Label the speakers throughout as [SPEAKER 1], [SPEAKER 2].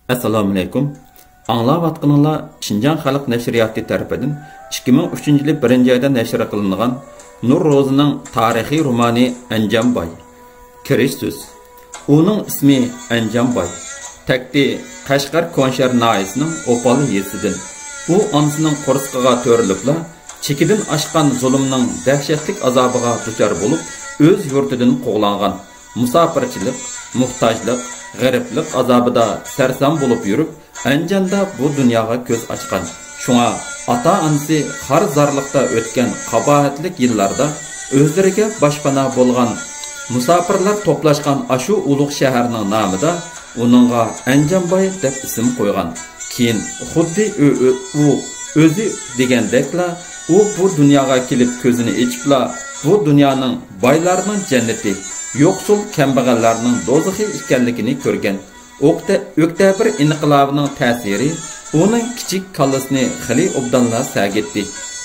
[SPEAKER 1] Assalomu alaykum. Anglayotganinglar Şinjan Xalq Nashriyati tarafidan 2003 yil 1-oyda nashr qilingan Nur Rozining tarixiy romani Anjamboy. Kristus. Uning ismi Anjamboy. Takdi Qashqar Konshar noyisining Opal yesidan. U onasining qo'rsqiga to'rilibla chekidan oshgan zulmning dahshatlik azobiga duchor bo'lib, o'z yurtidan qo'g'langan. Musofirchilik, muhtojlik, g'ariblik azobida sarsam bo'lib yurib, Anjanda bu dunyoga ko'z ochgan. Shunga ota-onasi qarzorlikda o'tgan qabohatlik yillarda o'zlariga boshpana bo'lgan musofirlar to'plashgan ashu ulug' shaharning nomida uningga Anjamboy deb ism qo'ygan. Keyin xuddi u o'zi degandekla u bu dunyoga kelib ko'zini ochibla bu dunyoning boylarning jannati, yo'qsul kambag'allarning do'zaxi ekanligini ko'rgan. Oktyabr inqilobining ta'siri uning kichik kallasini xili obdanla sagitdi.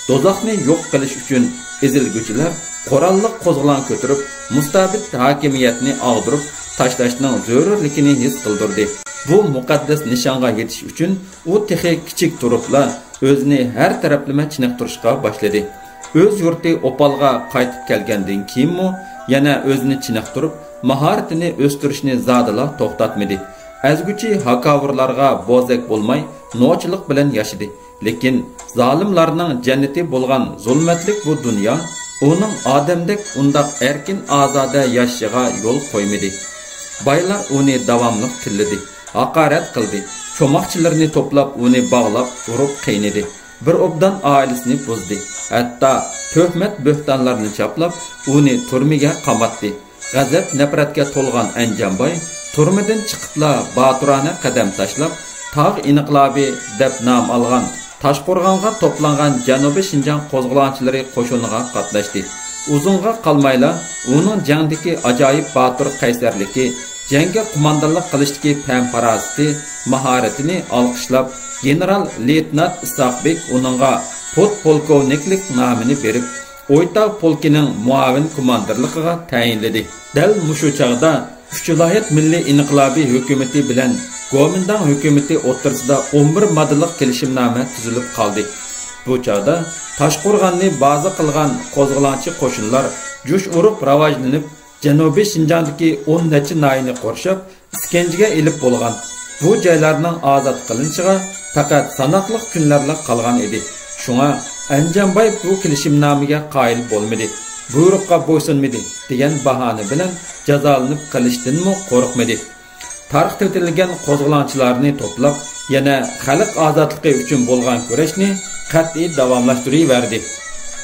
[SPEAKER 1] Do'zaxni yo'q qilish uchun ezilguchilar qurolliq qo'zg'olon ko'tarib, mustabid hokimiyatni og'dirib tashlashning zarurligini his qildirdi. Bu muqaddas nishonga yetish uchun u texi kichik turibla o'zini har taraflama chiniqtirishga boshladi. O'z yurti Opalga qaytib kelgandan keyinmi yana o'zini chiniqtirib, mahoratini o'stirishni zadila to'xtatmadi. Azguchi hakavurlarga bozak bo'lmay, nochilik bilan yashadi. Lekin zolimlarning jannati bo'lgan zulmatlik bu dunyo uning odamdek undaq erkin ozoda yashashiga yo'l qo'ymadi. Baylar uni davomli tilladi, haqorat qildi. Cho'moqchilarni to'plab uni bog'lab, urib qiynadi. Bir obdan oilasini buzdi. Hatto tuhmat bo'htonlarni chaplab, uni turmaga qamatdi. G'azab nafratga to'lgan Anjamboy turmadan chiqibla boturona qadam tashlab, tog' inqilobi deb nom olgan Toshqo'rg'onga to'plangan Janubiy Shinjon qo'zg'olonchilari qo'shiniga qatnashdi. Uzunga qolmayla uning jangdagi ajoyib botur qaysarligi, jangga qo'mondonlik qilishdagi pam-farosati, mahoratini olqishlab, general-leytenant Isoqbek uningga podpolkovniklik nomini berib, O'ytog polkining muavin qo'mondonligiga tayinladi. Dal mushu chog'da Uch viloyat milliy inqilobiy hukumati bilan Go'mindan hukumati o'rtasida 11 modellik kelishimnoma tuzilib qoldi. Bu chog'da Toshqo'rg'onni baza qilgan qo'zg'olonchi qo'shinlar jush urib rivojlanib, Janubiy Shinjondagi 10 necha noyini qurshab, iskanjiga elib bo'lgan. Bu joylarning ozod qilinishiga faqat sanoqli kunlarla qolgan edi. Shunga Anjamboy bu kelishimnomaga qoyil bo'lmadi. Buyruqqa bo'ysunmadi degan bahona bilan jazolanib qilishdanmi qo'rqmadi. Tarix tiltilgan qo'zg'olonchilarni to'plab, yana xalq ozodligi uchun bo'lgan kurashni qat'iy davomlashtiraverdi.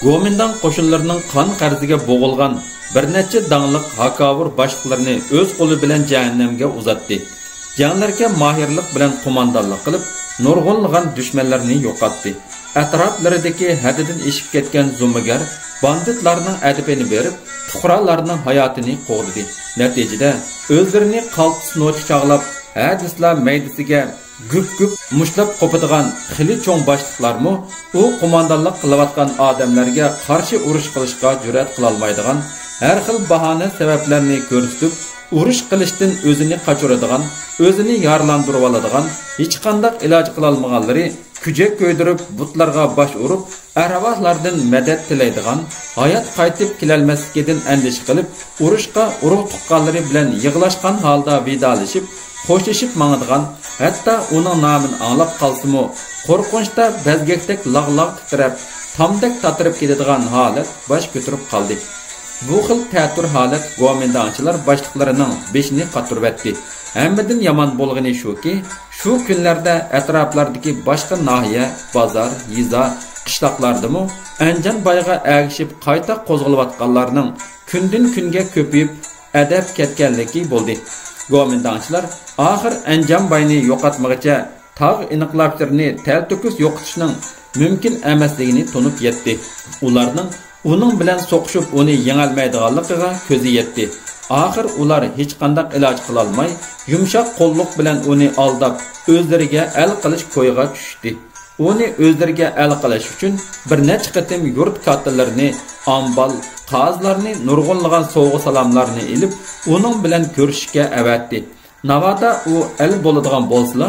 [SPEAKER 1] Go'mindan qo'shinlarining qon qarziga bo'g'ilgan bir necha dangliq hakavur boshliqlarini o'z qo'li bilan jahannamga uzatdi. Janglarga mohirlik bilan qo'mondonlik qilib, nurg'unlagan dushmanlarni yo'qotdi. Atroflaridagi haddidan eshib ketgan zummagar banditlarning adibini berib, fuqarolarning hayotini qo'g'di. Natijada o'zlarini qaltis noch chog'lab, hadislar maydasiga gup-gup mushlab qo'padigan xili cho'ng boshliqlarmi u qo'mondonlik qilayotgan odamlarga qarshi urush qilishga jur'at qila olmaydigan, har xil bahona sabablarni ko'rsatib, urush qilishdan o'zini qochiradigan, o'zini yaralantirib oladigan, hech qanday iloj qila olmaganlari kujak ko'ydirib, butlarga bosh urib, aravohlardan madad tilaydigan, hayot qaytib kelolmasligidan andish qilib, urushga urug' tuqqanlari bilan yig'lashgan holda vidolashib, xo'shlashib mangadigan, hatto uning nomini anglab qolsa-mu, qo'rqinchda bazgakdek lag'lag titrab, tamdek tatirib ketadigan holat bosh ko'tarib qoldi. Bu xil ta'tur holat go'mindanchilar boshliqlarining beshini qatirib etdi. Hammadan yomon bo'lgani shuki, shu kunlarda atroflardagi boshqa nahiya, bozor, yiza, qishloqlardami Anjamboyga agishib qayta qo'zg'alayotganlarning kundan kunga ko'payib adab ketganligi bo'ldi. Go'mindanchilar oxir Anjamboyni yo'qotmoqcha tog' inqilobchilarini talto'kis yo'qotishning mumkin emasligini tunib yetdi. Ularning uning bilan so'qishib uni yengolmaydiganligiga ko'zi yetdi. Oxir ular hech qanday iloj qila olmay, yumshoq qo'lliq bilan uni aldab, o'zlariga al qilish ko'yiga tushdi. Uni o'zlariga al qilish uchun bir necha qatim yurt kattalarini, ambal, qozlarni nurg'unlagan sovg'a salomlarni ilib, uning bilan ko'rishga avatdi. Navada u el bo'ladigan bo'lsa,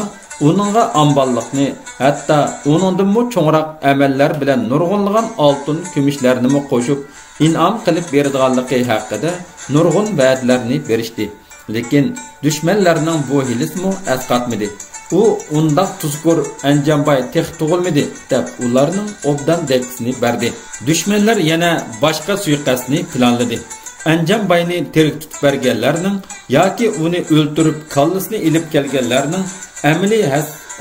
[SPEAKER 1] uningga amballikni, hatto uningdanmi cho'ngroq amallar bilan nurg'unlagan oltin, kumushlarni qo'shib in'om qilib beradiganligi haqida nurg'un va'dalarni berishdi. Lekin dushmanlarning bu hilismi asqatmadi. U undaq tuzkur Anjambay tex tug'ilmadi deb ularning obdan deksini berdi. Dushmanlar yana boshqa suiqasdni planladi. Anjambayni terik tutib berganlarning yoki uni o'ltirib kallasini ilib kelganlarning amaliy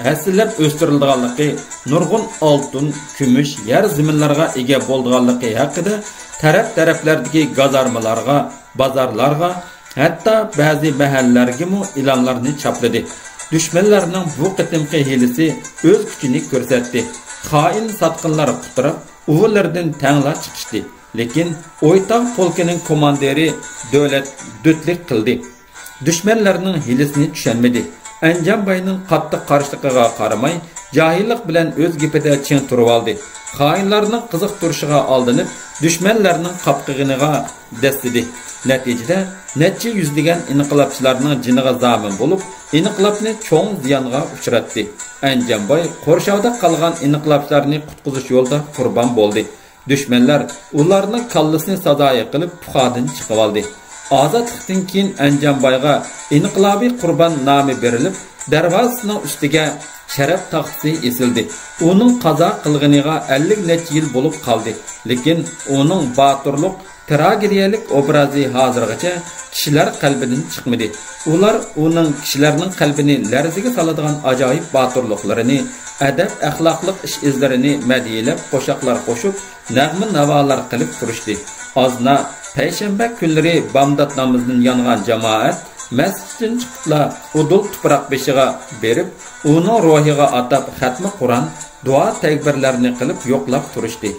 [SPEAKER 1] hasilab o'stirilganligi, nurg'un oltin, kumush, yer zaminlarga ega bo'lganligi haqida taraflardagi gazarmalarga, bozorlarga, hatto ba'zi mahallalarga e'lonlarni chopladi. Düşmanlarning bu qitimqi hilisi o'z kuchini ko'rsatdi. Xoin satqinlar qutirib, o'g'illardan tanglar chiqishdi. Lekin O'ytaq polkining komandiri dötlik qildi. Düşmanlarning hilisini tushunmadi. Anjambayning qattiq qarshiligiga qaramay, jahillik bilan o'z gapida ching turib oldi. Xoinlarning qiziq turishiga aldinib, düşmanlarning qapqig'iniga dastidi. Natijada necha yuzlagan inqilobchilarning jiniga zamin bo'lib, inqilobni cho'ng ziyonga uchratdi. Anjambay Qo'rshovda qolgan inqilobchilarni qutqizish yo'lida qurbon bo'ldi. Düşmanlar ularning kallasini sazoyi qilib puxadan chiqib oldi. Ozodlikdan keyin Anjambayga inqilobiy qurbon nomi berilib, darvozasining ustiga sharaf taxtasi esildi. Uning qazo qilganiga 50 necha yil bo'lib qoldi. Lekin uning botirlik, tragediyalik obrazi hozirgacha kishilar qalbidan chiqmadi. Ular uning kishilarning qalbini larziga soladigan ajoyib botirliklarini, adab axloqlik ish izlarini madiyalab qo'shoqlar qo'shib, nag'ma navolar qilib turishdi. Ozna payshanba kunlari bomdod namozidan yongan jamoat masjiddan chiqibla udul tuproq beshiga berib, uning ruhiga atab xatmi Qur'on, duo takbirlarni qilib yo'qlab turishdi.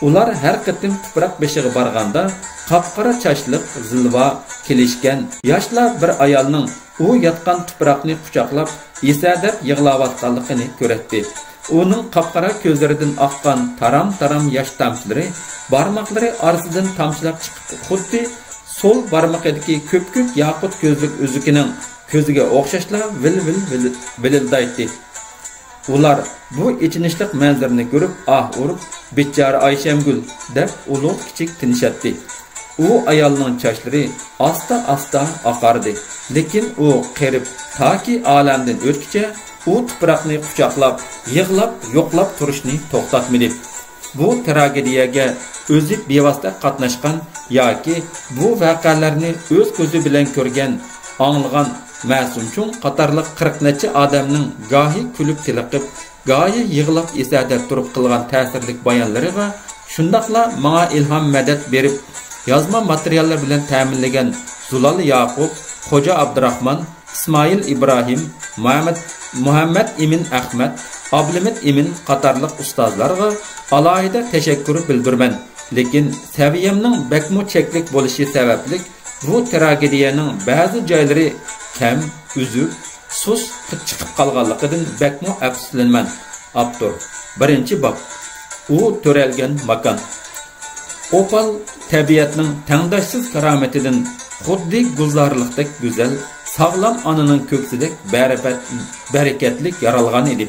[SPEAKER 1] Ular har qatim tuproq beshiga borganda qapqara chashliq, zilva kelishgan yoshlar bir ayolning u yotgan tuproqni quchoqlab esadab yig'layotganligini ko'rdi. Uning qapqara ko'zlaridan oqqan taram yosh tomchilari barmoqlari orasidan tomchilab chiqib, xuddi sol barmoqidagi ko'p yaqut ko'zlik o'zikining ko'ziga o'xshashla vilildaydi. Ular bu ichinishlik manzarani ko'rib, urib, bechora Ayshamgul deb ulug' kichik tinishatdi. U ayolning chochlari asta oqardi. Lekin u qerib toki olamdan o'tkicha u tuproqni quchoqlab, yig'lab, yo'qlab turishni to'xtatmadi. Bu tragediyaga o'zi bevosita qatnashgan yoki bu voqealarni o'z ko'zi bilan ko'rgan, anglagan Ma'sumchun qatorliq 40 necha odamning gohi kulib tiliqib, gohi yig'lab esada turib qilgan ta'sirlik bayonlariga shundaqla menga ilhom madad berib, yozma materiallar bilan ta'minlagan Zulal Yaqub, Xo'ja Abdurahmon, Ismoil Ibrohim, Muhammad Emin Ahmad, Ablimit Emin qatorliq ustozlarga alohida tashakkur bildiraman. Lekin saviyamning bakmo cheklik bo'lishi sababli bu tragediyaning ba'zi joylari kam, uzuk, sus chiqib qolganligidan bakmo afsuslanman. Avtor 1-bob. U to'ralgan makon. Opal tabiatning tangdoshsiz karomatidan xuddi gulzorlikdek go'zal, sog'lom onaning ko'ksidek barakatlik yaralgan edi.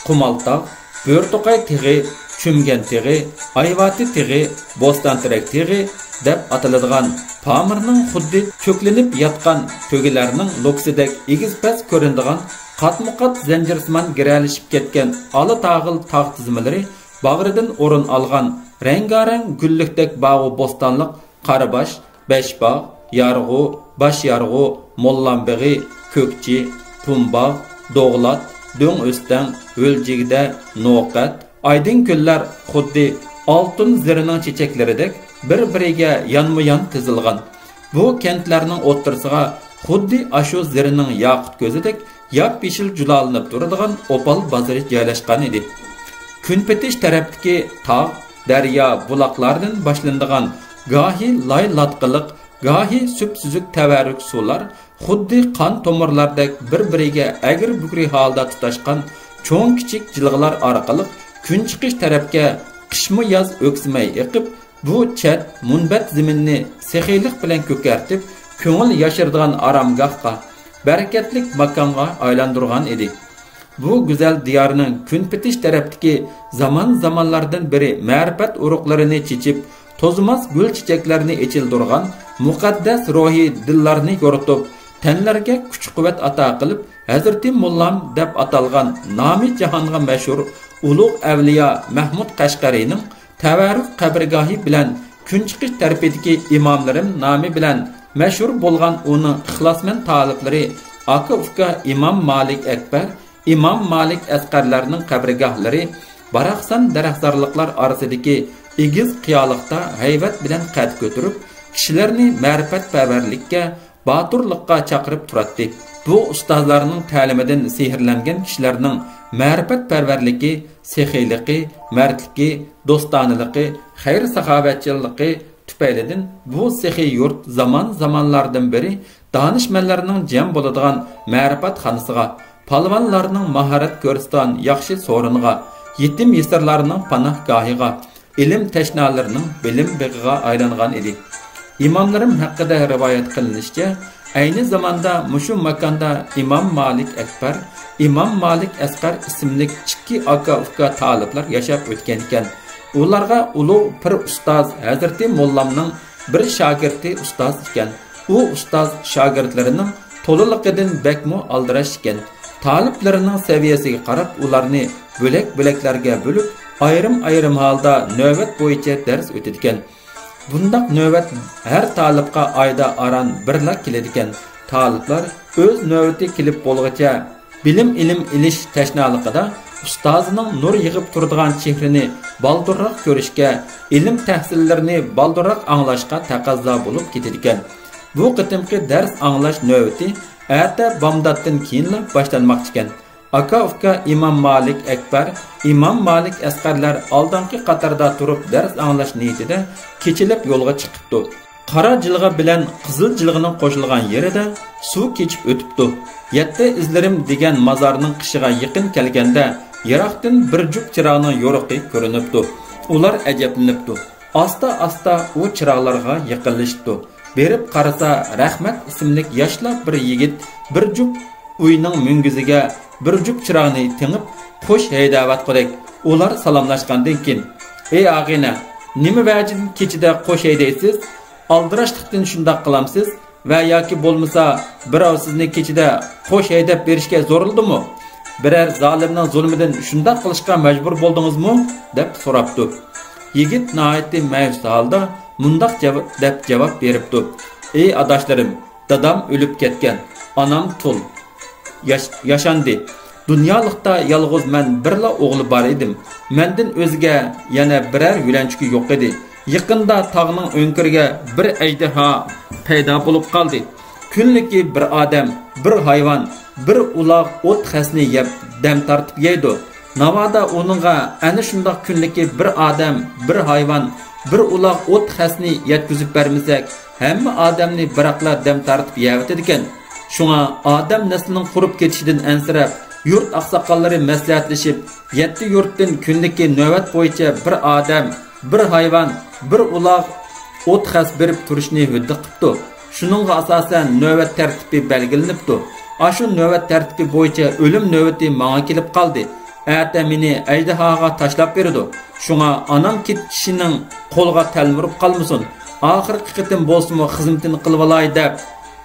[SPEAKER 1] Qumaltaq, Bo'rto'qay tig'i, Chumgan tig'i, Ayvati tig'i, Bo'stontirak tig'i deb ataladigan Pamirning xuddi cho'klinib yotgan to'gilarning loksidek egizpas ko'rinadigan qatmuqat zanjirsimon giralishib ketgan ola tag'il tog' tizmalari bag'ridan o'rin olgan rangarang gullikdek bog'u bo'stonliq Qarabosh, Beshbog', Yarg'u, Bashyarg'u, Mollambig'i, Ko'kchi, Pumbog', Do'g'lat, Do'ng o'stan, O'ljigda, No'qat, Aydin ko'llar xuddi oltin zirining chechaklaridek bir-biriga yonma-yon tizilgan. Bu kentlarning o'ttirisiga xuddi ashu zirining yoqut ko'zidek yop-yeshil julolanib turadigan opal bozori joylashgan edi. Kunpetish tarafdagi tog', daryo, buloqlardan boshlanadigan gohi loy latqiliq, gohi sup-suzuk tavarruk suvlar xuddi qon tomirlardek bir-biriga agir-bugri holda tutashgan cho'ng kichik jilg'alar orqali kun chiqish tarafga qishmi yoz o'ksimay eqib, bu chat munbat zaminni sexiylik bilan ko'kartib, ko'ngil yashiradigan oromgohga, barakatlik makonga aylantirgan edi. Bu güzel diyarının kun bitish tarafdagi zamonlardan beri ma'rifat uruqlarini chechib, to'zmas gul chichaklarini echildirgan muqaddas ruhiy dillarni yoritib, tanlarga kuch-quvvat ato qilib, Hazrati Mullam deb atalgan nomi jahonga mashhur ulug' avliyo Mahmud Qashqariyning tavarruf qabrgohi bilan kunchiqish tarafidagi imomlarim nomi bilan mashhur bo'lgan uning ixlosmand taliblari aka-uka Imom Malik Akbar, Imom Malik Asqarlarning qabrgohlari baraqsan daraxtzorliklar orasidagi egiz qiyolikda hayvat bilan qad ko'tarib, kishilarni ma'rifatparvarlikka, boturlikqa chaqirib turadi. Bu ustozlarning ta'limidan sehrlangan kishilarning ma'rifatparvarligi, sehiyligi, mardligi, do'stonaligi, xayr-saxovatchiligi tufaylidan bu sehiy yurt zamonlardan beri danishmanlarning jam bo'ladigan ma'rifat xonasiga, palvonlarning mahorat ko'rsatgan yaxshi so'riniga, yetim yesirlarning panohgohiga, ilm tashnalarining bilim big'iga aylangan edi. İmamlarım hakkında rivayet qilinishicha, ayni zamonda mushu makonda Imom Malik Akbar, Imom Malik Asqar ismli ikki aka-uka taliblar yashab o'tgan ekan. Ularga ulug' pir ustoz Hazrati Mullamning bir shogirdi ustoz ekan. U ustoz shogirdlarining to'laliqidan bakmo aldirash ekan. Taliblarining saviyasiga qarab ularni bo'lak-bo'laklarga bo'lib, ayrim holda navbat bo'yicha dars o'tadigan. Bundaq növbət hər talibqa ayda aran birla keladigan. Taliblar öz növbəti kelib bolğacha bilim ilim ilish tashnaligida ustozining nur yig'ib turadigan chehrini baldurroq ko'rishga, ilm tahsillarini baldurroq anglashga taqozo bo'lib ketadigan. Bu qitimqi dars anglash növbəti ata bomdoddan keyin boshlanmoqchi ekan. Aka-uka Imom Malik Akbar, Imom Malik Asqarlar oldingi qatorda turib dars anglash niyatida kechilib yo'lga chiqibdi. Qora jilg'a bilan qizil jilg'ining qo'shilgan yerida suv kechib o'tibdi. Yetti izlarim degan mazorning qishiga yaqin kelganda yiroqdan bir jup chiroqning yo'riqi ko'rinibdi. Ular ajablanibdi. Asta-asta u chiroqlarga yaqinlashdi. Berib qarasa, Rahmat ismli yoshli bir yigit bir jup uyning mungiziga bir jup chiroqni tingib qo'sh haydavatqidek. Ular salomlashgandan keyin, "Ey og'ina, nima vajin kechida qo'sh haydaysiz? Aldirashlikdan shundoq qilamsiz va yoki bo'lmasa, birov sizni kechida qo'sh haydab berishga zo'rildimi? Biror zolimning zulmidan shundoq qilishga majbur bo'ldingizmi?" deb so'rabdi. Yigit nihoyatda ma'yus holda mundaq javob beribdi. "Ey adashlarim, dadam o'lib ketgan, onam tul yaşandı. Dunyolikda yolg'iz men birla o'g'li bor edim. Mendan o'zga yana biror yulanchki yo'q edi. Yaqinda tog'ning o'nkiriga bir ejderha paydo bo'lib qoldi. Kunliki bir odam, bir hayvon, bir uloq o't xasni yeb dam tortib yeydi. Navoda uningga ana shundoq kunliki bir odam, bir hayvon, bir uloq o't xasni yetkazib bermasak, hamma odamni biraqla dam tortib yeyotadi ekan. Şuna adam neslining qurib ketishidan ansirab, yurt aqsoqollari maslahatlashib, 7 yurtdan kunlikki navbat bo'yicha bir odam, bir hayvon, bir uloq o't xas berib turishni huddi qilibdi. Shuningga asosan navbat tartibi belgilanibdi. Ashu navbat tartibi bo'yicha o'lim navbati menga kelib qoldi. Ata meni ajdahoga tashlab berdi. Shunga onam ketishining qo'lga talmurib qolmasin. Oxirgi qitim bo'lsa-mu xizmatini qilib olay deb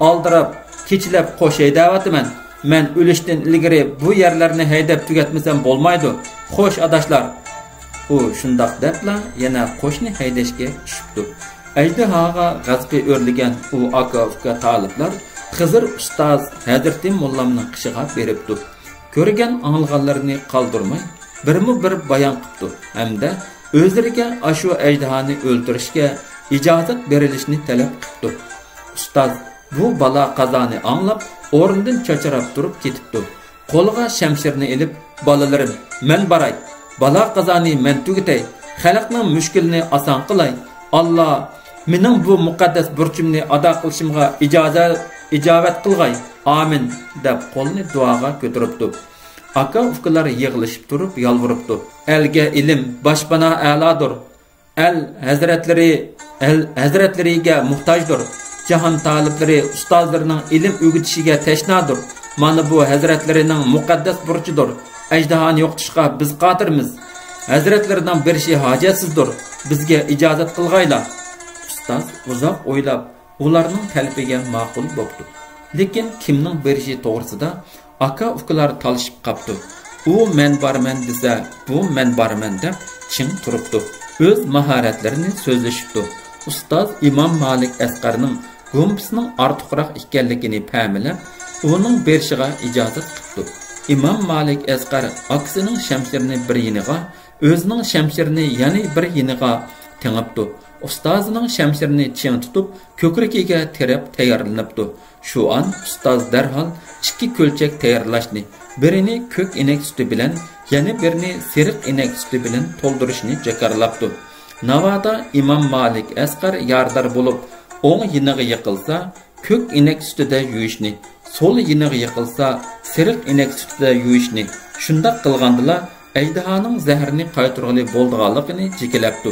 [SPEAKER 1] aldirab keçilab qo'sh haydavatiman. Men o'lishdan ilgari bu yerlarni haydab tugatmasam bo'lmaydi. Xo'sh adashlar. U shundoq debla yana qo'shni haydashga tushibdi. Ajdahoga g'azbi o'rligan u aka-uka taliblar Xizr ustoz Hazrati Mullamning qishiga beribdi. Ko'rgan anglaganlarini qoldirmay, birma-bir bayon qildi hamda o'zlariga ashu ajdahoni o'ldirishga ijozat berilishini talab qildi. Ustoz bu bala qazoni anglab, o'rnidan chacharab turib ketibdi. Qo'liga shamshirni elib, "Balalarim, men baray. Bala qazoni men tugatay. Xalqning mushkulini oson qilay. Alloh mening bu muqaddas burchimni ado qilishimga ijobat qilg'ay. Amin" deb qo'lni duoga ko'taribdi. Aka-ukalar yig'ilishib turib yolvoribdi. "Elga ilm boshpana a'lodir. El hazratlariga muhtojdir. Jahon taliblari ustozlarining ilm o'rgatishiga tashnadir. Mana bu hazratlarining muqaddas burchidir. Ajdahoni yo'qotishga biz qodirmiz. Hazratlarining berishi hojatsizdir. Bizga ijozat qilg'aylar. Ustoz uzoq o'ylab, ularning talbiga ma'qul bo'ldi. Lekin kimning berishi to'g'risida aka-ukalar talishib qapti. U men borman desa, bu men borman deb ching turibdi. O'z mahoratlarini so'zlashibdi. Ustoz Imom Malik Asqarning gumbisining ortiqroq ekanligini ta'minlab, uning berishiga ijozat qildi. Imom Malik Asqar aksining shamshirini bir yiniga, o'zining shamshirini yana bir yiniga tengibdi. Ustozining shamshirini ching tutib, ko'krigiga terib tayyorlanibdi. Shu an ustoz darhol ikki ko'lchak tayyorlashni, birini ko'k inek suti bilan, yana birini seriq inek suti bilan to'ldirishni jakarlabdi. Navoda Imom Malik Asqar yordar bo'lib, o'ng yiniga yiqilsa, ko'k inek sutida yuvishni, so'l yiniga yiqilsa, seriq inek sutida yuvishni. Shunda qilgandilar ajdahoning zahrini qaytarg'ili bo'lganligini jikilabdi.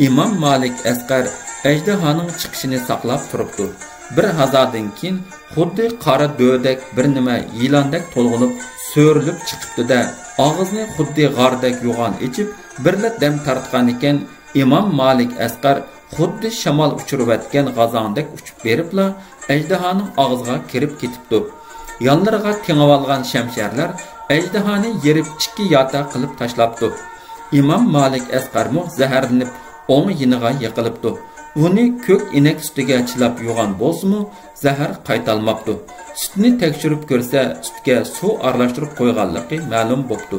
[SPEAKER 1] Imom Malik Asqar ajdahoning chiqishini saqlab turibdi. Bir hazodan keyin xuddi qora do'dak bir nima yilondek to'lg'inib, so'rilib chiqibdi-da, og'izni xuddi g'ordek yo'g'on ichib, birla dam tortgan ekan. Imom Malik Asqar xuddi shamol uchirayotgan g'azondek uchib beribla ajdahoning og'ziga kirib ketibdi. Yonlariga tengib olgan shamsharlar ajdahoni yerib ikki yota qilib tashlabdi. Imom Malik Asqarmo zaharlanib o'ng yiniga yiqilibdi. Uni ko'k inek sutiga chilab yug'an bo'lsa-mu, zahar qaytalmabdi. Sutni tekshirib ko'rsa, sutga suv aralashtirib qo'yganligi ma'lum bo'ldi.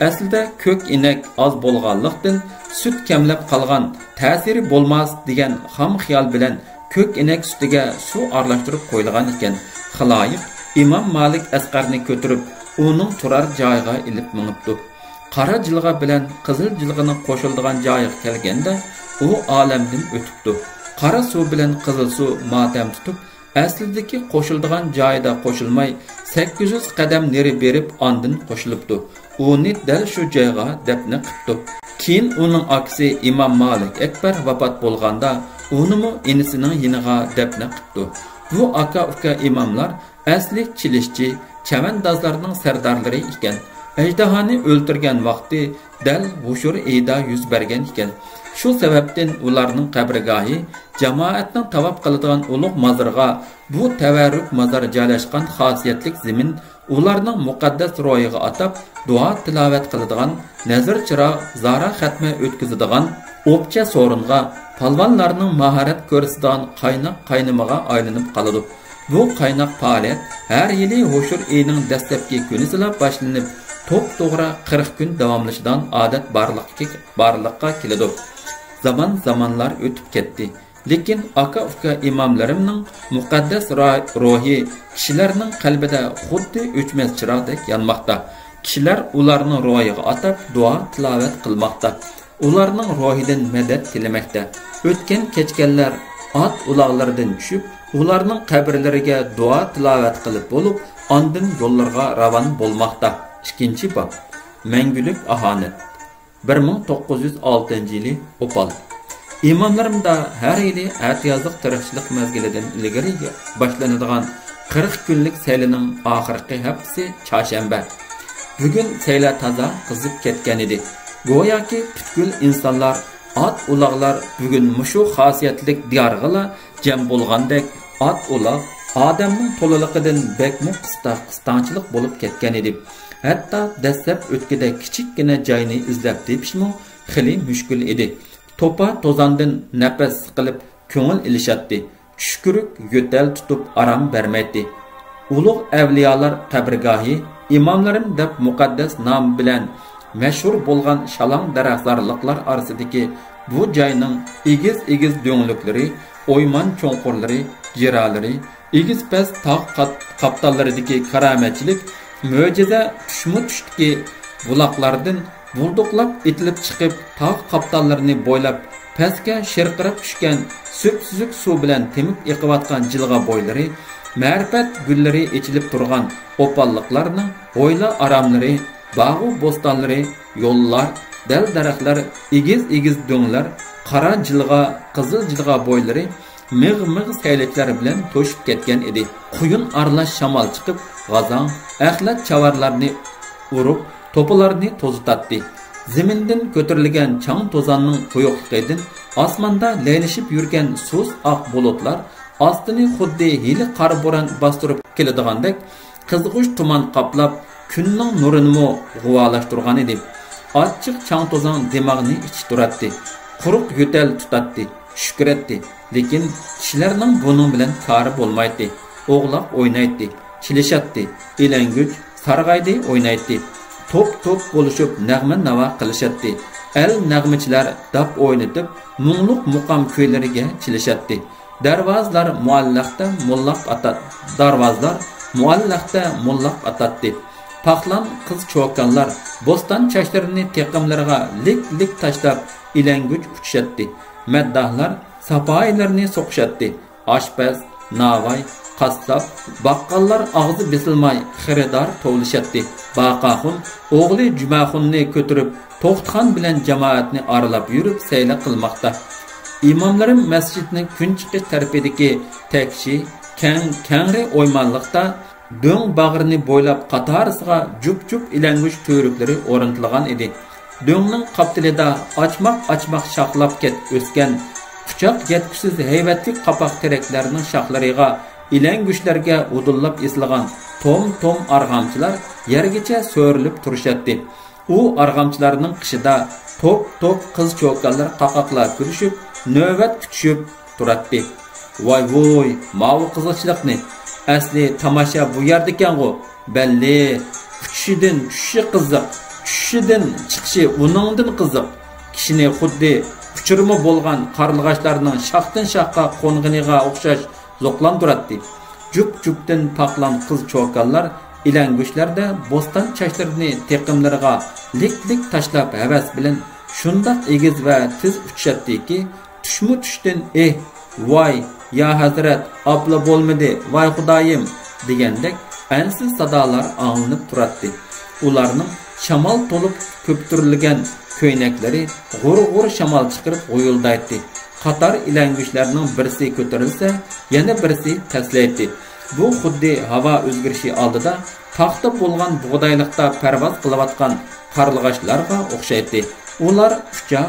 [SPEAKER 1] Aslida ko'k inek oz bo'lganlikdan sut kamlab qolgan, ta'siri bo'lmas degan ham xiyol bilan ko'k inek sutiga suv aralashtirib qo'yilgan ekan. Xiloyiq Imom Malik Asqarni ko'tirib, uning turar joyiga ilib minibdi. Qora jilg'a bilan qizil jilg'ini qo'shiladigan joyiga kelganda, u olamdan o'tibdi. Qora suv bilan qizil suv motam tutib, aslidagi qo'shiladigan joyida qo'shilmay 800 qadam neri berib ondan qo'shilibdi. Uni dal shu joyga dafn qildi. Keyin uning aksi Imom Malik Akbar vafot bo'lganda, unimi inisining yiniga dafn qildi. Bu aka-uka imomlar asli chilishchi, chavandozlarning sardorlari ekan. Ajdahoni o'ltirgan vaqti dal G'ushur eyda yuz bergan ekan. Shu sababdan ularning qabrgohi jamoatning tavob qiladigan ulug' mazarga, bu tavarruk mazar joylashgan xosiyatli zamin ularning muqaddas ro'yiga atab duo tilovat qiladigan, nazar chiroq zara xatma o'tkazadigan, o'pcha so'ringa, palvonlarning mahorat ko'rsatadigan qaynoq qaynamaga aylanib qoladi. Bu qaynoq faoliyat har yili G'ushur oyining dastlabki kunida boshlanib, to'g'ri 40 kun davomlashidan odat barliqqa keladi. Zamonlar o'tib ketdi. Lekin aka-uka imomlarimning muqaddas ruhi kishilarning qalbida xuddi o'chmas chiroqdek yonmoqda. Kishilar ularning ruhiga atab duo tilovat qilmoqda. Ularning ruhidan madad tilamoqda. O'tgan kechganlar ot uloqlaridan tushib, ularning qabrlariga duo tilovat qilib bo'lib, ondan yo'llarga ravon bo'lmoqda. İkinci bab. Mengülük ahanet. 1906 yılı Opal. İmamlarımda her yılı atiyazlık tarafçılık mezgiliden ilgari başlanadigan 40 günlük seylinin ahirki hepsi çarşamba. Bugün seyla taza kızıp ketken idi. Goya ki bütkül insanlar, at ulaqlar bugün muşu xasiyetlik diyargıla cem bolgandek at ulaq Adamның to'laliqidan bekmi qistanchilik bo'lib ketgan edi. Hatto dastlab o'tkida kichikkina joyni izlab tepishmi xili mushkul edi. To'pa to'zandan nafas qilib ko'ngil ilishatdi. Tushkuruk yo'tal tutib aram bermaydi. Ulug' avliyolar qabrgohi, imomlarim deb muqaddas nom bilan mashhur bo'lgan shalong daraxtzorliklar orasidagi bu joyning egiz do'ngliklari, o'yman cho'nqurlari, jiralari, egiz past tog' qaptallaridagi karamatchilik, mo'jiza tushma-tushdagi buloqlardan bulduqlab etilib chiqib, tog' qaptallarini bo'ylab pastga sherqirab tushgan so'p-suzuk suv bilan temib eqiyotgan jilg'a bo'ylari, ma'rifat gullari echilib turgan opalliqlarning o'yla aramlari, bog'u bo'stonlari, yo'llar, dal daraxtlar, egiz do'nglar, qora jilg'a, qizil jilg'a bo'ylari, mig'-mig' sayliklar bilan to'shib ketgan edi. Quyun aralash shamol chiqib, g'azon, axlat chavarlarni urib, to'plarni to'zitatdi. Zemindan ko'tarilgan chang to'zonning quyuqligidan osmonda laylashib yurgan suz oq bulutlar ostini xuddi hili qor bo'ron bostirib keladigandek qizg'ush tuman qoplab kunning nurini g'uvolashtirgan edi. Ochiq chang to'zon dimog'ni ichtiratdi. Quruq yo'tal tutatdi, shukratdi. Lekin kishilarning buning bilan kori bo'lmaydi. O'g'loq o'ynaydi, chilishatdi, elanguch, sarg'aydi o'ynaydi. Top bo'lishib nag'ma navo qilishadi. El nag'michilar dab o'ynatib, mungluq muqam kuylariga chilishatdi. Darvozlar muallaqda mullaq atatdi. Paxlan qiz cho'kanlar bostan chashlarini teqimlarga lik tashlab ilanguch uchshatdi. Maddahlar sapoylarni so'qishatdi. Oshpaz, navoy, qassob, baqqallar og'zi besilmay xaridor tovlishatdi. Baqaxun o'g'li Jumaxunni ko'tirib To'xtxon bilan jamoatni aralab yurib sayla qilmoqda. İmamlarım masjidning kunchiqi tarafidagi takshi kangri o'ymonliqda do'ng bag'rini bo'ylab qatorisiga jup ilanguch to'riklari o'rnatilgan edi. Do'ngning qaptilida ochmoq shoxlab o'sgan quchoq yetkusiz haybatli qapoq teraklarning shoxlariga ilanguchlarga udullab esilgan tom arg'amchilar yergacha so'rilib turishadi. U arg'amchilarning qishida top qiz cho'kanlar qaqoqlab kulishib navbat kutishib turadi. Voy, mavi qizilchilikni asli tomosha bu yerda ekan-ku. Balli, tushishi qiziq, tushidan chiqishi uningdan qiziq. Kishini xuddi uchirma bo'lgan qarlig'ashlarning shoxdan shoxqa qo'ng'iniga o'xshash zo'qlantiradi. Jup-jupdan paqlan qiz cho'kanlar ilanguchlarda bostan chashlarini teqimlariga lik tashlab havas bilan shundoq egiz va tiz uchishatdiki, tushdan voy, ya hazrat, abla bo'lmadi, voy xudoyim degandek ansiz sadolar anglanib turadi. Ularning shamol to'lib ko'ptirilgan ko'ynaklari g'ur shamol chiqarib qo'yildaydi. Qator ilanguchlarning birisi ko'tarilsa, yana birisi taslaydi. Bu xuddi havo o'zgarishi oldida paxta bo'lgan bug'doyliqda parvoz qilayotgan qarlig'ashlarga o'xshaydi. Ular ucha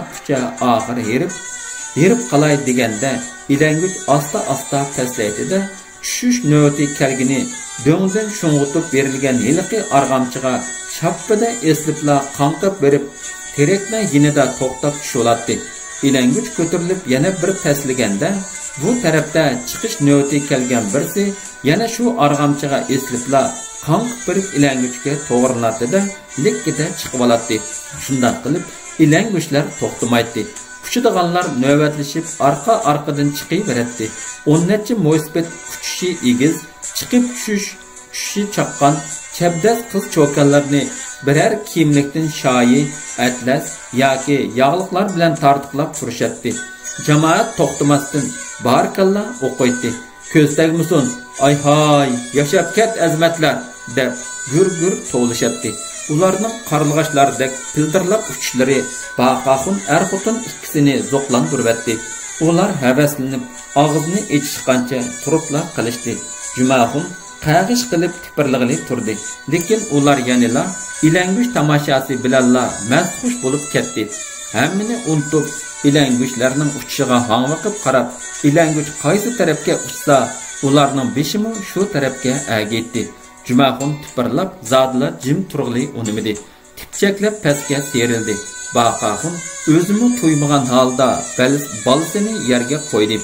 [SPEAKER 1] oxir herib qalay deganda ilanguch asta paslaydi-da, tushish navbati kelgini do'ngdan sho'ng'itib berilgan hiliqi arg'amchiga chappida eslibla qanqib berib terakning yinida to'xtab tushiladi. Ilanguch ko'tarilib yana bir paslaganda bu tarafda chiqish navbati kelgan birisi yana shu arg'amchiga eslibla qanqib berib ilanguchga to'g'rilatdi-da, likkida chiqib oladi. Shunday qilib ilanguchlar to'xtamaydi. Kuchadiganlar navbatlashib arqa-arqadan chiqaveradi. 10 necha mo'sbet kuchishi egiz, chiqib tushishi chaqqan chabdas qiz cho'kanlarni birer kiyimlikdan shoyi, atlas yoki yog'liqlar bilan tortiqlab turishadi. Jamoat to'xtamasdan barkalla o'qiydi. Ko'z tegmasin, ay yashab ket azmatlar deb gür tovlashadi. Ularning qarlig'ashlardek pildirlab uchishlari baqaxun xotin ikkisini zo'qlantiribdi. Ular havaslanib og'izni echishgancha turibla qilishdi. Jumaxun qag'ish qilib tipirlig'ini turdi. Lekin ular yanila ilanguch tamoshasi bilanla mazxush bo'lib ketdi. Hammani unutib ilanguchlarning uchishiga hangvaqib qarab, ilanguch qaysi tarafga uchsa, ularning beshimi shu tarafga ag'itdi. Jumaxun tipirlab zodla jim turg'ili unimidi. Tipchaklab pastga serildi. Baqaxun o'zini to'ymagan holda bolasini yerga qo'ydi.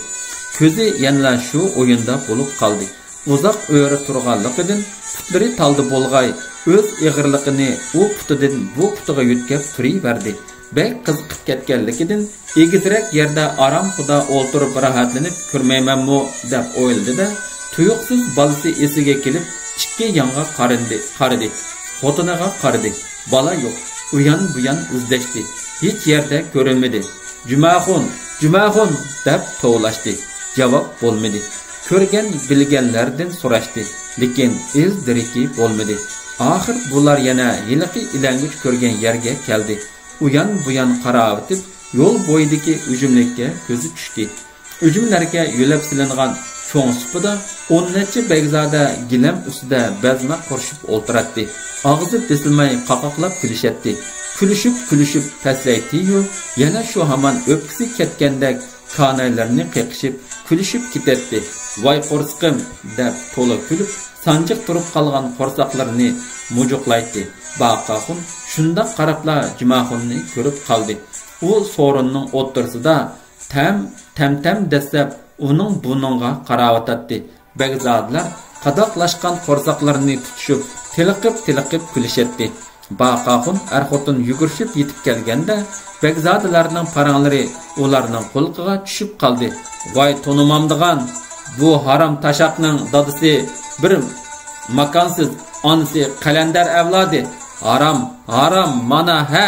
[SPEAKER 1] Ko'zi yana shu o'yinda bo'lib qoldi. Uzoq o'yra turganligidan putlari taldi bo'lg'ay, o'z ig'irligini u putidan bu putiga yutkab turaverdi. Bek qiziqib ketganligidan egizrak yerda aram xudo o'ltirib rahatlanib ko'rmaymanmi deb o'yladi-da, tuyuqsiz bolasi esiga kelib ikki yonga qaradi. Xotiniga qaradi. Bola yo'q. Uyan buyan izlashdi. Hech yerda ko'rinmadi. Jumaxun deb tovlashdi. Javob bo'lmadi. Ko'rgan bilganlardan so'rashdi, lekin izdiriki bo'lmadi. Oxir bular yana yiliqi ilanguch ko'rgan yerga keldi. Uyan buyan qaravitib yo'l bo'yidagi ujumlikka ko'zi tushdi. Ujumlarga yo'lab silingan cho'ng supida 10 necha begzada gilam ustida bazma qurishib o'ltiradi. Og'zi besilmay qaqoqlab kulishadi. Kulishib paslaydi-yu, yana shu hamon o'pkisi ketgandek kanaylarni qiqishib, kulishib ketadi. Voy qo'rsqim deb to'la kulib, sanjiq turib qolgan qo'rsaqlarni mujuqlaydi. Baqaxun shunda qarabla Jumaxunni ko'rib qoldi. U so'rinning o'ttirsida tam dastlab uning buningga qaravotadi. Begzodlar qadoqlashgan qo'rsaqlarini tutishib, tiliqib kulishadi. Baqaxun xotin yugurishib yetib kelganda begzodlarning paranglari ularning qo'lqiga tushib qoldi. Voy tonumamdigan, bu harom tashaqning dadisi bir makonsiz onasi qalandar avlodi. Haram mana ha,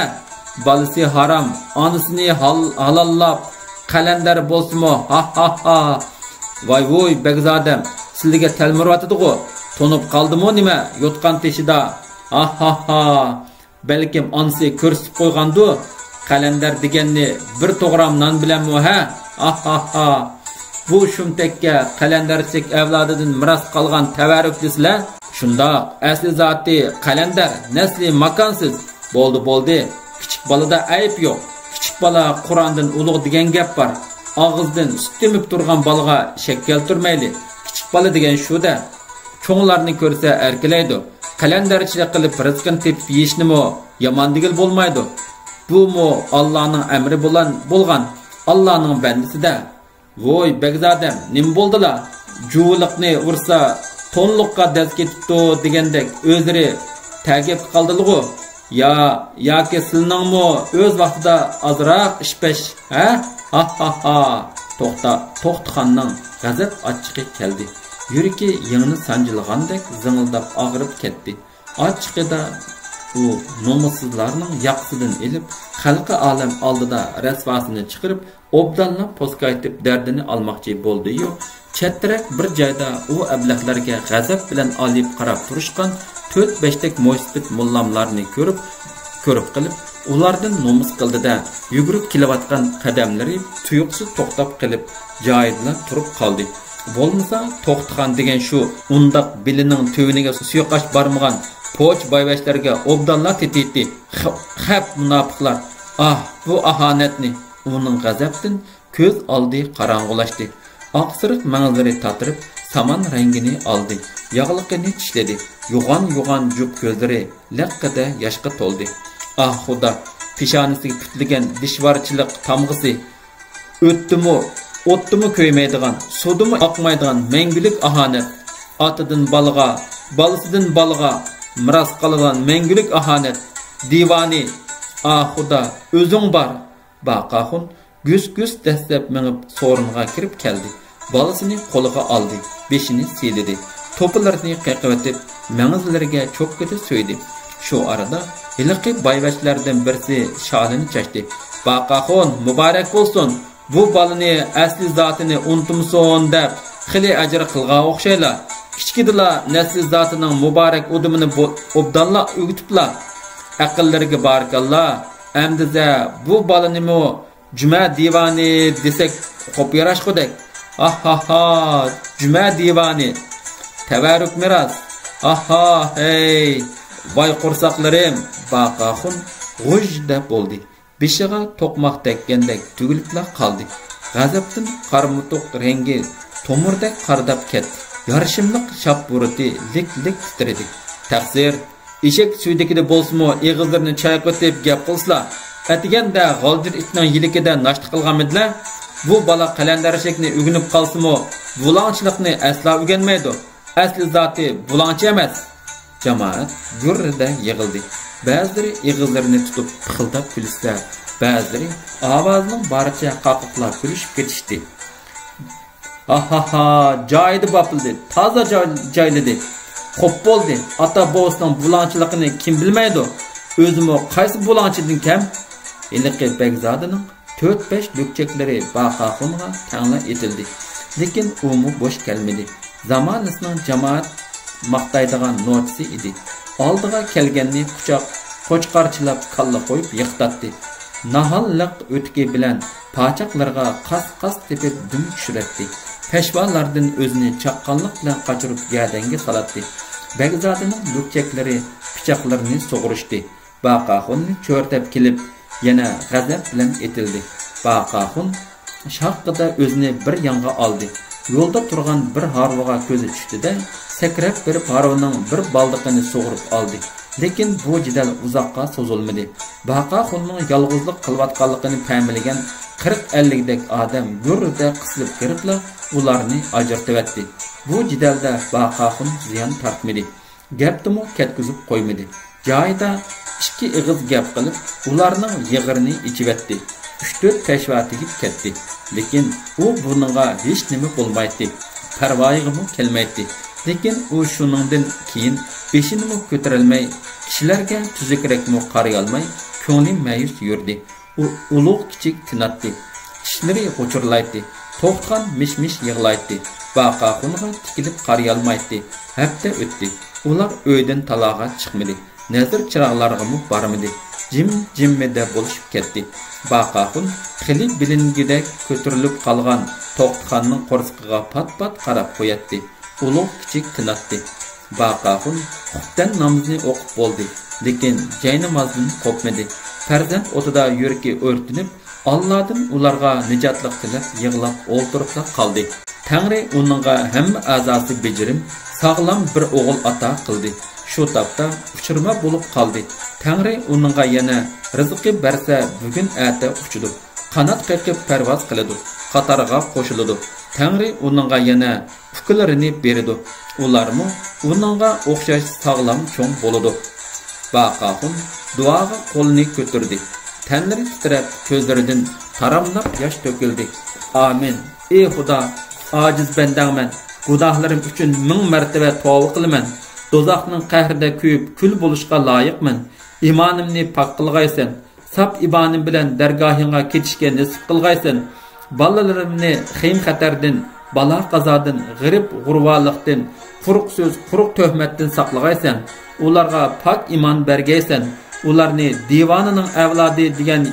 [SPEAKER 1] balisi haram, onasini halallab qalandar bo'lsimi? Ha. Voy begzodam, sizlarga talmirvatidi-ku. Tonib qoldimi nima yotgan teshida? Ha. Balkim onasi ko'rsatib qo'ygandu. Qalandar deganni bir to'g'ram non bilanmi ha? Ha. Bu shumtakka qalandarchilik avlodidan miros qolgan tavarruk desizlar. Shundoq, asli zoti qalandar, nasli makonsiz. Bo'ldi. Kichik bolada ayb yo'q. Kichik bola Qur'ondan ulug' degan gap bor. Og'izdan sut temib turgan bolaga shak keltirmayli. Kichik bola degan shu-da. Cho'nglarni ko'rsa erkilaydi. Qalandarchilik qilib rizqini tepib yeyishnimi yomon degil bo'lmaydi. Bu mu Allohning amri bo'lgan Allohning bandisida. Voy begzodam, nim bo'ldilar? Juvuliqni ursa tonliqqa daz ketibdi degandek o'zlari tagib qoldilar-ku. Yoki sizlarningmi o'z vaqtida azroq ishpesh, ha? Ha. To'xtaxonning g'azab achchiqi keldi. Yuragi yengni sanjilgandek zingildab og'rib ketdi. Achchiqida u nomussizlarning yaqsidan elib, xalqi olam oldida rasvosini chiqarib, obdalni poskaytib dardini olmoqchi bo'ldi-yu, chetrak bir joyda u ablahlarga g'azab bilan olib qarab turishgan 4-5 tek mo'ysbit mullamlarni ko'rib qilib, ulardan nomus qildida yugurib kelayotgan qadamlari tuyuqsiz to'xtab qilib, joyida turib qoldi. Bo'lmasa, to'xtagan degan shu undaq bilining töviniga suyqash barmagan poch boyvashlarga obdallar tetiydi. Xap munofiqlar. Bu ahonatni uning g'azabdan ko'z oldi qorong'ulashdi. Oqsiriq mang'izlari tatirib, saman rangini oldi. Yog'liqini tishladi. Yo'g'on jup ko'zlari laqqada yoshga to'ldi. Xudo, peshonasiga putligan dishvarchilik tamg'isi o'tdimi ko'ymaydigan, sudimi oqmaydigan mangulik ahonat. Otidan balaga, balasidan balaga miros qolgan mangulik ahonat. Divani, Xudo, o'zing bor. Baqaxun guz dastlab mingib so'ringa kirib keldi. Balasini qo'liga oldi, beshini sildi. To'plarni qiqavatib, mang'izlariga cho'kkida so'ydi. Shu arada iliqi boyvachlardan birisi shalini chashdi. Baqaxun, muborak bo'lsin. Bu balani asli zotini unutmson deb xili ajr qilgan o'xshaylar. Kichkidala nasli zotining muborak udumini obdalla o'gitiblar. Aqllariga barakalloh. Amdiza bu balanimi Juma divani desak qo'p yarashqudek. Juma divani. Tavarruk miras. Hey. Voy qo'rsaqlarim. Baqaxun g'ujda bo'ldi. Beshig'a to'qmoq tekkandek tugilibla qoldi. G'azabdan qarmutuq rengi tomurdek qardab ketdi. Yarishimliq shapburati lik titredi. Taqsir eshak suydikida bo'lsa-mu, eg'izlarini chayqatib gap qilslar. Atiganda g'oldir itning yilikida nashti qilganmidlar? Bu bola qalandarchilikni o'rganib qolsa-mu, bulonchilikni asla o'rganmaydi. Asli zoti bulonchi emas. Jamoat gurrida yig'ildi. Ba'zilari eg'izlarini tutib pixildab kulishdi. Ba'zilari ovozning baricha qaqoqlab kulishib ketishdi. Joyida bopildi. Toza joyladi. Xo'p bo'ldi. Ota bovasining bulonchiligini kim bilmaydi? O'zimi qaysi bulonchidan kam? Iliqi Begzodining 4-5 lukchaklari Baqaxunga tangla etildi. Lekin u bo'sh kelmadi. Zamonasining jamoat maqtaydigan notisi edi. Oldiga kelganni quchoq qo'chqarchilab kalla qo'yib yiqtatdi. nahalliq o'tki bilan pochaqlarga qas-qas tepib dum tushiradi. Peshvalardan o'zini chaqqonlik bilan qochirib gadanga soladi. Bagzodining lukchaklari pichoqlarini sug'urishdi. Baqaxunni cho'rtab kelib, yana g'azab bilan etildi. Baqaxun shaqqida o'zini bir yonga oldi. Yo'lda turgan bir harvoga ko'zi tushdi-da, sakrab bir harvoning bir baldiqini sug'urib oldi. Lekin bu jidal uzoqqa cho'zilmadi. Baqaxunning yolg'izlik qilayotganligini ta'minlagan 40-50 dek odam gurrida qisilib kiribla ularni ajratib. Bu jidalda Baqaxun ziyon tortmadi. Gapdimi ketkizib qo'ymadi. Joyida ikki ig'iz gap qilib, ularning yig'irini ichibatdi. 3-4 peshva tegib ketdi. Lekin u buningga hech nima bo'lmaydi. Parvoyiga kelmaydi. Lekin u shuningdan keyin beshini ko'tarilmay, kishilarga tuzukrakmi qaray olmay, ko'ngli mayus yurdi. U ulug' kichik tinatdi. Tishlari g'uchurlaydi. To'xtgan mish-mish yig'laydi. Baqaxunga tikilib qaray olmaydi. Hafta o'tdi. Ular uydan taloga chiqmadi. Nazar chiroqlarga bormadi. Jim-jimmida bo'lishib ketdi. Baqaxun xili bilingidek ko'tarilib qolgan To'xtxonning qo'rsqiga pat-pat qarab qo'yatdi. Ulug' kichik tinatdi. Baqaxun xutdan namozni o'qib bo'ldi. Lekin jay namozini qo'pmadi. Farzand o'tida yuragi o'rtinib, Allohdan ularga nijotlik tilab yig'lab o'ltirib qoldi. Tangri uningga hamma a'zosi bejirim, sog'lom bir o'g'il ata qildi. Shu topda uchirma bo'lib qoldi. Tangri uningga yana rizqi bersa, bugun ata uchidi. Qanot qirqib parvoz qiladi. Qatarga qo'shiladi. Tangri uningga yana uklarini beradi. Ularmi uningga o'xshash sog'lom cho'ng bo'ladi. Baqaxun duoga qo'lini ko'tardi. Tanlari titrab, ko'zlaridan taramlab yosh to'kildi. Amin. Ey Xudo, ojiz bandangman. Gunohlarim uchun 1000 martaba tavba qilaman. Dozoqning qahrida kuyib, kul bo'lishga loyiqman. Imonimni pok qilg'aysan. Sap ibonim bilan dargohingga ketishga nasib qilg'aysan. Bolalarimni xim xatardan, balo qazodan, g'irib g'urvolikdan, quruq so'z, quruq tuhmatdan saqlag'aysan. Ularga pok iymon bergaysan. Ularni divonining avlodi degan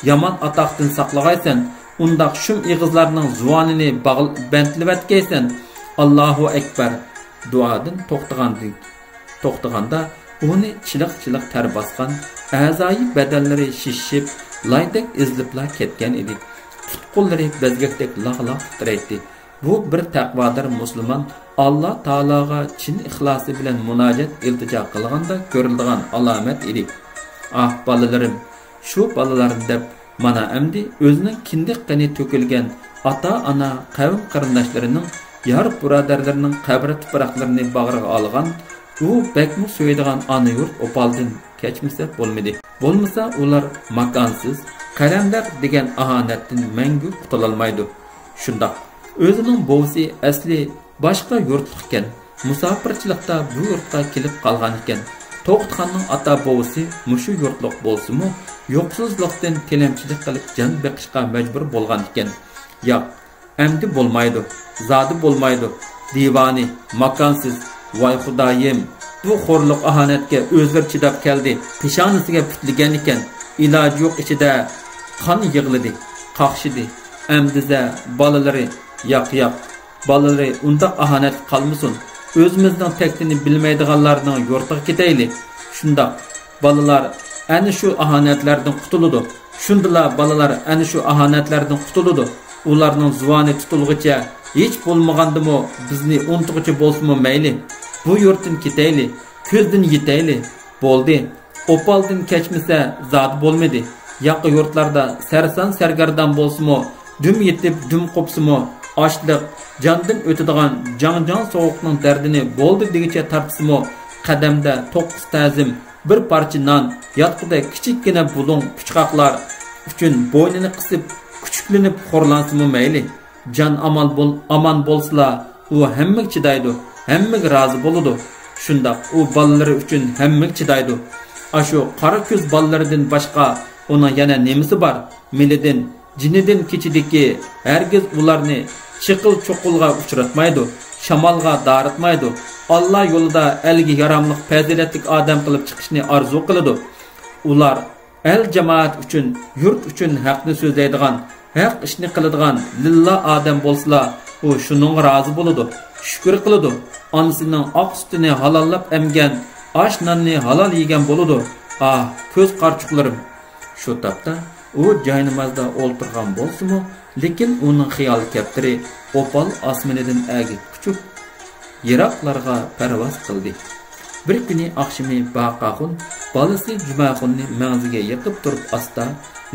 [SPEAKER 1] yomon atoqdan saqlag'aysan. Undaq shum ig'izlarning zuvonini bantlivatgaysan. Allohu akbar. Duodan to'xtaganda uni chiliq-chiliq ter bosgan, a'zoyi badallari shishib, laydak izliblar ketgan edi. Tutqunlari bezgakdek laq-laq titraydi. Bu bir taqvodor musulmon Alloh taologa chin ixlosi bilan munojat iltijo qilganda ko'riladigan alomat edi. Ah bolalarim, shu bolalarni deb mana endi o'zining kindiqqani to'kilgan ota-ona, qavm qarindoshlarining, yar birodarlarining qabri tuproqlarini bag'riga olgan, u bakmu so'yadigan ona yurt opaldin kechmasa bo'lmadi. Bo'lmasa ular makonsiz, qaramdar degan ahonatdan mangu qutulolmaydi. Shundoq o'zining bo'vsi asli boshqa yurtlik ekan, musofirchilikda bu yurtga kelib qolgan ekan. To'xtxonning ota bo'vsi mushu yurtlik bo'lsa-mu, yo'qsizlikdan tilamchilik qilib jon beqishga majbur bo'lgan ekan. Yo'q, endi bo'lmaydi, zodi bo'lmaydi. Divoni, makonsiz, voy xudoyim, bu xo'rliq ahonatga o'zlari chidab keldi. Peshonasiga putlagan ekan. Iloji yo'q ichida qon yig'ladi, qaqshidi. Amdiza bolalari, yo'q, bolalari unda ahonat qolmasin. O'zimizning taktini bilmaydiganlarning yurtiga ketaylik. Shunda bolalar ana shu ahonatlardan qutuladi. Shundala bolalar ana shu ahonatlardan qutuladi. Ularning zuvoni tutilguncha hech bo'lmagandimi bizni unutguchi bo'lsa-mu mayli. Bu yurtdan ketaylik, ko'zdan yetaylik. Bo'ldi. Opaldan kechmasa zot bo'lmadi. Yaqi yurtlarda sarson sargardan bo'lsa-mu, dum yetib dum qopsa-mu, ochliq, jondan o'tadigan jon sovuqning dardini bo'ldi degicha tartsa-mu, qadamda 9 ta'zim, bir parcha non, yotqida kichikgina bulung puchqoqlar uchun bo'ynini qisib, kuchuklanib xo'rlansa-mu mayli. Jon aman bo'lsa, u hammaga chidaydi, hammaga rozi bo'ladi. Shundoq u bolalari uchun hammaga chidaydi. Ashu qora ko'z bolalaridan boshqa uning yana nemisi bor? Milidan, jinidan kechidiki, hargiz ularni chiqil cho'qilga uchratmaydi, shamolga daritmaydi. Alloh yo'lida elga yaramliq fazilatli odam qilib chiqishni orzu qiladi. Ular el jamoat uchun, yurt uchun haqni so'zlaydigan, haq ishni qiladigan lillah odam bo'lsa, u shuning rozi bo'ladi, shukr qiladi. Onasining oq sutini halollab emgan, osh nonni halol yegan bo'ladi. Ah, ko'z qarchuqlarim. Shu topda u joynamozda o'ltirgan bo'lsa-mu, lekin uning xiyol kaptiri opal osmonidan agib kuchib yiroqlarga parvoz qildi. Bir kuni oqshimi Baqaxun bolasi Jumaxunni manziga yiqib turib asta,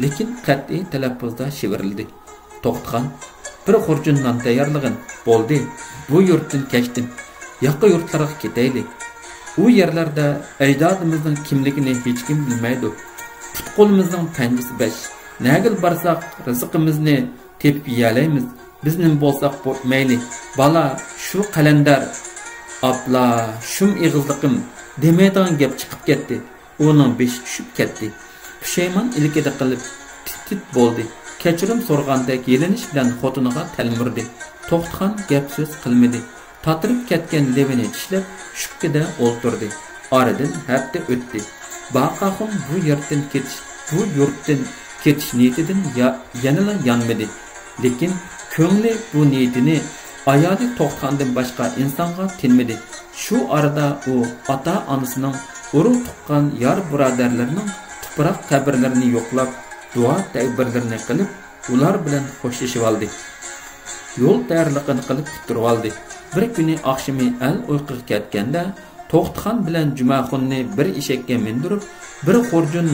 [SPEAKER 1] lekin qat'iy talaffuzda shivirildi. To'xtgan, bir xurjun non tayyorlig'in bo'ldi. Bu yurtdan kechdim. Yaqqa yurtlarga ketaylik. U yerlarda ajdodimizning kimligini hech kim bilmaydi. Putqo'limizning panjisi 5. Nagil barsak rizqimizni tepib yeyalaymiz. Bizning bo'lsak mayli. Bala shu qalandar apla shum ig'izliqim demaydigan gap chiqib ketdi. Uning beshi tushib ketdi. Pushaymon ilkida qilib tit bo'ldi. Kechirim so'rgandek yelinish bilan xotiniga talmirdi. To'xtgan gap so'z qilmadi. Tatirib ketgan levini tishlab shubkida o'ltirdi. Oradan hafta o'tdi. Baqaxun bu yurtdan ketish niyatidan yanada yanmadi. Lekin ko'ngli bu niyatini ayoli to'xtgandan boshqa insonga tinmadi. Shu arada u ota-onasining urug' tuqqan yor birodarlarining tuproq qabrlarini yo'qlab, duo tadbirlarini qilib, ular bilan xo'shlashib oldi. Yo'l tayyorligini qilib bitirib oldi. Bir kuni oqshimi al uyquga ketganda To'xtxon bilan Jumaxunni bir eshakka mindirib, bir xurjun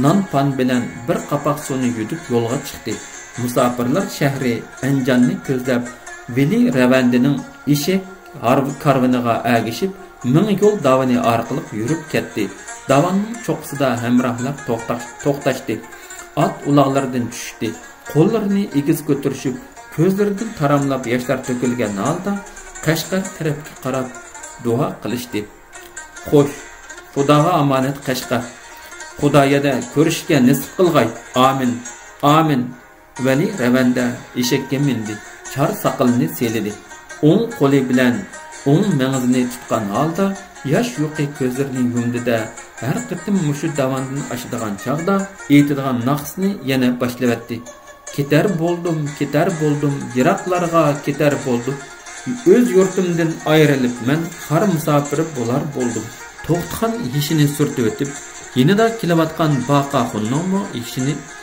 [SPEAKER 1] non pan bilan bir qapoq suvni yutib yo'lga chiqdi. Musofirlar shahri Anjonni ko'zlab, Veli Ravandining eshak karvoniga agishib, ming yo'l davoni orqali yurib ketdi. Davonning cho'qqisida hamrohlar to'xtashdi. At uloqlardan tushdi. Qo'llarini egiz ko'tarishib, ko'zlaridan taramlab yoshlar to'kilgan holda Qashqar tarafga qarab duo qilishdi. Xo'sh, Xudoga omonat Qashqar. Xudoyada ko'rishga nasib qilg'ay. Amin. Amin. Vali Ravanda eshakka mindi. Char saqilni selidi. O'ng qo'li bilan o'ng mang'izini tutgan holda yosh yo'qi ko'zlarini yumdi-da, har qitim mushu davondan oshadigan chog'da aytadigan naqsni yana boshlavatdi. Ketar bo'ldim, yiroqlarga ketar bo'ldim. O'z yurtimdan ayrilib men har musofir bo'lar bo'ldim. To'xtxon yeshini surtib o'tib, yenida kelayotgan Baqaxunning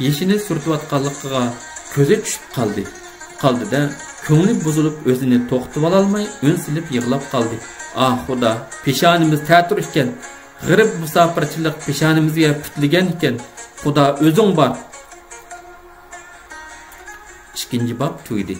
[SPEAKER 1] yeshini surtayotganligiga ko'zi tushib qoldi-da, ko'ngli buzilib o'zini to'xtatib ololmay o'nsilib yig'lab qoldi. Ah Xudo, peshonimiz ta'tir ekan. G'irib musofirchilik peshonimizga putlagan ekan. Xudo o'zing bor. 2. bob tug'di.